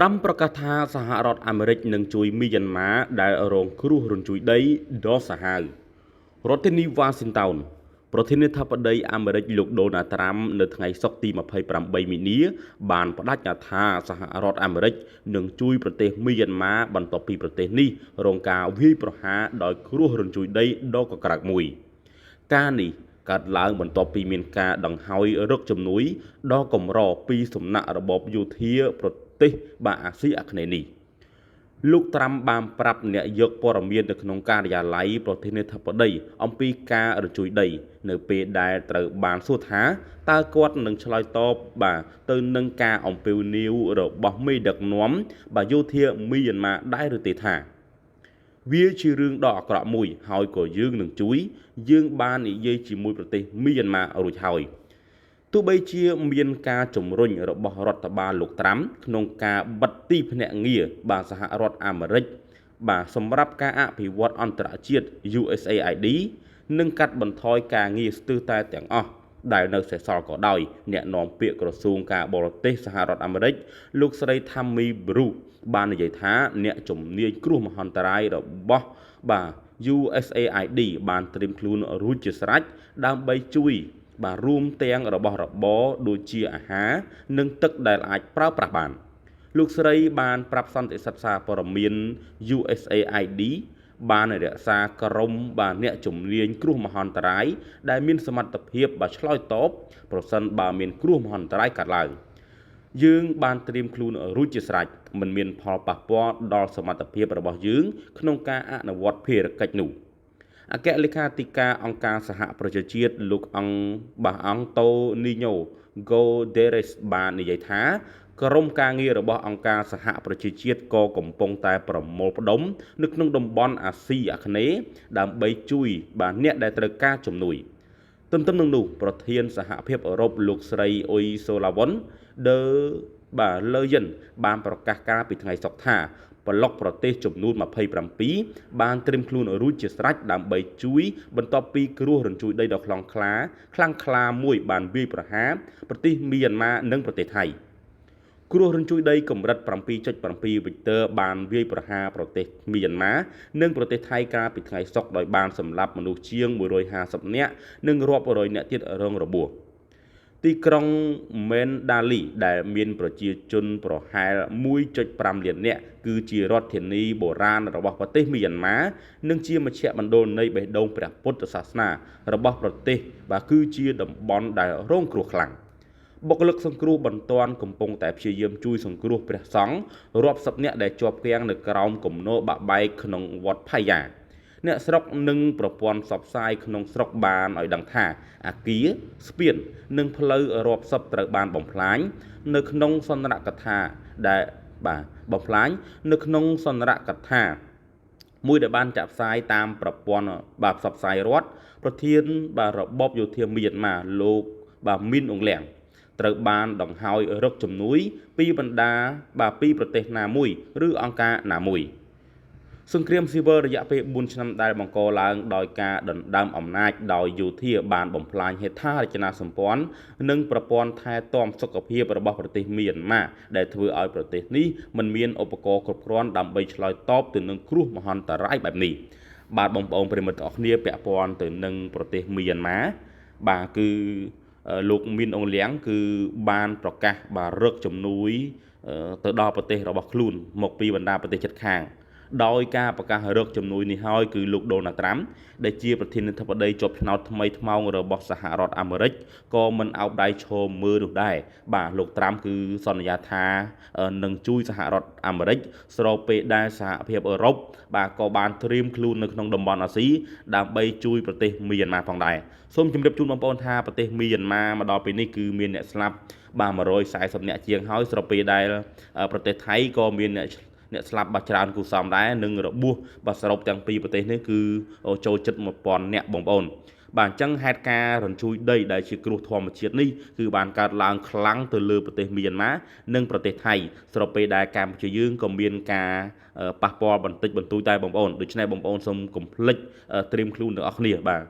ត្រាំប្រកាសថាសហរដ្ឋអាមេរិកនឹងជួយមីយ៉ាន់ម៉ាដែលរងគ្រោះរញ្ជួយដីដ៏សាហាវរដ្ឋធានីវ៉ាស៊ីនតោនប្រធានាធិបតីអាមេរិកលោកដូណាល់ត្រាំនៅថ្ងៃសុក្រទី28មីនាបានបដិញ្ញាថាសហរដ្ឋអាមេរិកនឹងជួយប្រទេសមីយ៉ាន់ម៉ាបន្ទាប់ពីប្រទេសនេះរងការវាយប្រហារដោយគ្រោះរញ្ជួយដីដ៏កក្រើកមួយការនេះកើតឡើងបន្ទាប់ពីមានការដង្ហោយរកជំនួយដ៏កម្រពីសំណាក់របបយោធាប្រទេសអាស៊ីអាគ្នេយ៍នេះលោកត្រាំបានប្រាប់អ្នកយកព័ត៌មាននៅក្នុងការិយាល័យប្រធានាធិបតីអំពីការរញ្ជួយដីនៅពេលដែលត្រូវបានសួរថាតើគាត់នឹងឆ្លើយតបទៅនឹងការអំពាវនាវរបស់មេដឹកនាំយោធាមីយ៉ាន់ម៉ាដែរឬទេថាវាជារឿងដ៏អាក្រក់មួយហើយក៏យើងនឹងជួយយើងបាននិយាយជាមួយប្រទេសមីយ៉ាន់ម៉ារួចហើយទោះបីជាមានការជំរុញរបស់រដ្ឋបាលលោកត្រាំក្នុងការបិទទីភ្នាក់ងារសហរដ្ឋអាមេរិកសម្រាប់ការអភិវឌ្ឍអន្តរជាតិ USAID និងកាត់បន្ថយការងារស្ទើរតែទាំងអស់ដែលនៅសេសសល់ក៏ដោយអ្នកនាំពាក្យក្រសួងការបរទេសសហរដ្ឋអាមេរិកលោកស្រី Tammy Bruce បាននិយាយថាអ្នកជំនាញគ្រោះមហន្តរាយរបស់USAID បានត្រៀមខ្លួនរួចជាស្រេចដើម្បីជួយរួមទាំងរបស់របរដូចជាអាហារនិងទឹកដែលអាចប្រើប្រាស់បានលោកស្រីបានប្រាប់សន្និសីទសារព័ត៌មាន USAID បានរក្សាក្រុមអ្នកជំនាញគ្រោះមហន្តរាយដែលមានសមត្ថភាពឆ្លើយតបប្រសិនបើមានគ្រោះមហន្តរាយកើតឡើងយើងបានត្រៀមខ្លួនរួចជាស្រេចមិនមានផលប៉ះពាល់ដល់សមត្ថភាពរបស់យើងក្នុងការអនុវត្តភារកិច្ចនោះអគ្គលេខាធិការអង្គការសហប្រជាជាតិលោកអង្គតូនីញ៉ូហ្គូដេរេសបាននិយាយថាក្រុមការងាររបស់អង្គការសហប្រជាជាតិក៏កំពុងតែប្រមូលផ្ដុំនៅក្នុងតំបន់អាស៊ីអាគ្នេយ៍ដើម្បីជួយអ្នកដែលត្រូវការជំនួយទន្ទឹមនឹងនោះប្រធានសហភាពអឺរ៉ុបលោកស្រីអ៊ុយសូឡាវុនលើយិនបានប្រកាសការពីថ្ងៃសុក្រថាប្លុកប្រទេសចំនួន27បានត្រៀមខ្លួនរួចជាស្រេចដើម្បីជួយបន្ទាប់ពីគ្រោះរញ្ជួយដីដ៏ខ្លាំងក្លាមួយបានវាយប្រហារប្រទេសមីយ៉ាន់ម៉ានិងប្រទេសថៃគ្រោះរញ្ជួយដីកម្រិត 7.7 វិកទ័របានវាយប្រហារប្រទេសមីយ៉ាន់ម៉ានិងប្រទេសថៃកាលពីថ្ងៃសុក្រដោយបានសម្លាប់មនុស្សជាង150នាក់និងរាប់រយនាក់ទៀតរងរបួសទីក្រុងមែនដាលីដែលមានប្រជាជនប្រហែល 1.5 លាននាក់គឺជារដ្ឋធានីបុរាណរបស់ប្រទេសមីយ៉ាន់ម៉ានិងជាមជ្ឈមណ្ឌលនៃបេះដូងព្រះពុទ្ធសាសនារបស់ប្រទេសគឺជាតំបន់ដែលរងគ្រោះខ្លាំងបុគ្គលិកសង្គ្រោះបន្ទាន់កំពុងតែព្យាយាមជួយសង្គ្រោះព្រះសង្ឃរាប់សិបនាក់ដែលជាប់គាំងនៅក្រោមគំនរបាក់បែកក្នុងវត្តផាយ៉ាអ្នកស្រុកនិងប្រព័ន្ធផ្សព្វផ្សាយក្នុងស្រុកបានឲ្យដឹងថាអគារស្ពាននិងផ្លូវរាប់សិបត្រូវបានបំផ្លាញនៅក្នុងសន្ទរកថាមួយដែលបានចាក់ផ្សាយតាមប្រព័ន្ធផ្សព្វផ្សាយរដ្ឋប្រធានរបបយោធាមីយ៉ាន់ម៉ាលោកមីនអ៊ុងលៀងត្រូវបានដង្ហោយរកជំនួយពីបណ្ដាពីប្រទេសណាមួយឬអង្គការណាមួយសង្គ្រាមស៊ីវិលរយៈពេល4ឆ្នាំដែលបង្កឡើងដោយការដណ្ដើមអំណាចដោយយោធាបានបំផ្លាញហេដ្ឋារចនាសម្ព័ន្ធនិងប្រព័ន្ធថែទាំសុខភាពរបស់ប្រទេសមីយ៉ាន់ម៉ាដែលធ្វើឲ្យប្រទេសនេះមិនមានឧបករណ៍គ្រប់គ្រាន់ដើម្បីឆ្លើយតបទៅនឹងគ្រោះមហន្តរាយបែបនេះបាទបងប្អូនប្រិយមិត្តទាំងអស់គ្នាពាក់ព័ន្ធទៅនឹងប្រទេសមីយ៉ាន់ម៉ាគឺលោកមីនអ៊ុងលៀងគឺបានប្រកាសរកជំនួយទៅដល់ប្រទេសរបស់ខ្លួនមកពីបណ្ដាប្រទេសជិតខាងដោយការប្រកាសរកជំនួយនេះហើយគឺលោកដូណាល់ត្រាំដែលជាប្រធានាធិបតីជាប់ឆ្នោតថ្មីថ្មោងរបស់សហរដ្ឋអាមេរិកក៏មិនអោបដៃឈរមើលនោះដែរលោកត្រាំគឺសន្យាថានឹងជួយសហរដ្ឋអាមេរិកស្របពេលដែលសហភាពអឺរ៉ុបក៏បានត្រៀមខ្លួននៅក្នុងតំបន់អាស៊ីដើម្បីជួយប្រទេសមីយ៉ាន់ម៉ាផងដែរសូមជម្រាបជូនបងប្អូនថាប្រទេសមីយ៉ាន់ម៉ាមកដល់ពេលនេះគឺមានអ្នកស្លាប់140នាក់ជាងហើយស្របពេលដែលប្រទេសថៃក៏មានអ្នកស្លាប់ច្រើនគូសំដែរនិងរបួសសរុបទាំងពីរប្រទេសនេះគឺចូលជិត 1000 នាក់បងប្អូនអញ្ចឹងហេតុការរញ្ជួយដីដែលជាគ្រោះធម្មជាតិនេះគឺបានកើតឡើងខ្លាំងទៅលើប្រទេសមីយ៉ាន់ម៉ានិងប្រទេសថៃស្របពេលដែលកម្ពុជាយើងក៏មានការប៉ះពាល់បន្តិចបន្តួចដែរបងប្អូនដូច្នេះបងប្អូនសូមកុំភ្លេចត្រៀមខ្លួនទាំងអស់គ្នាបាទ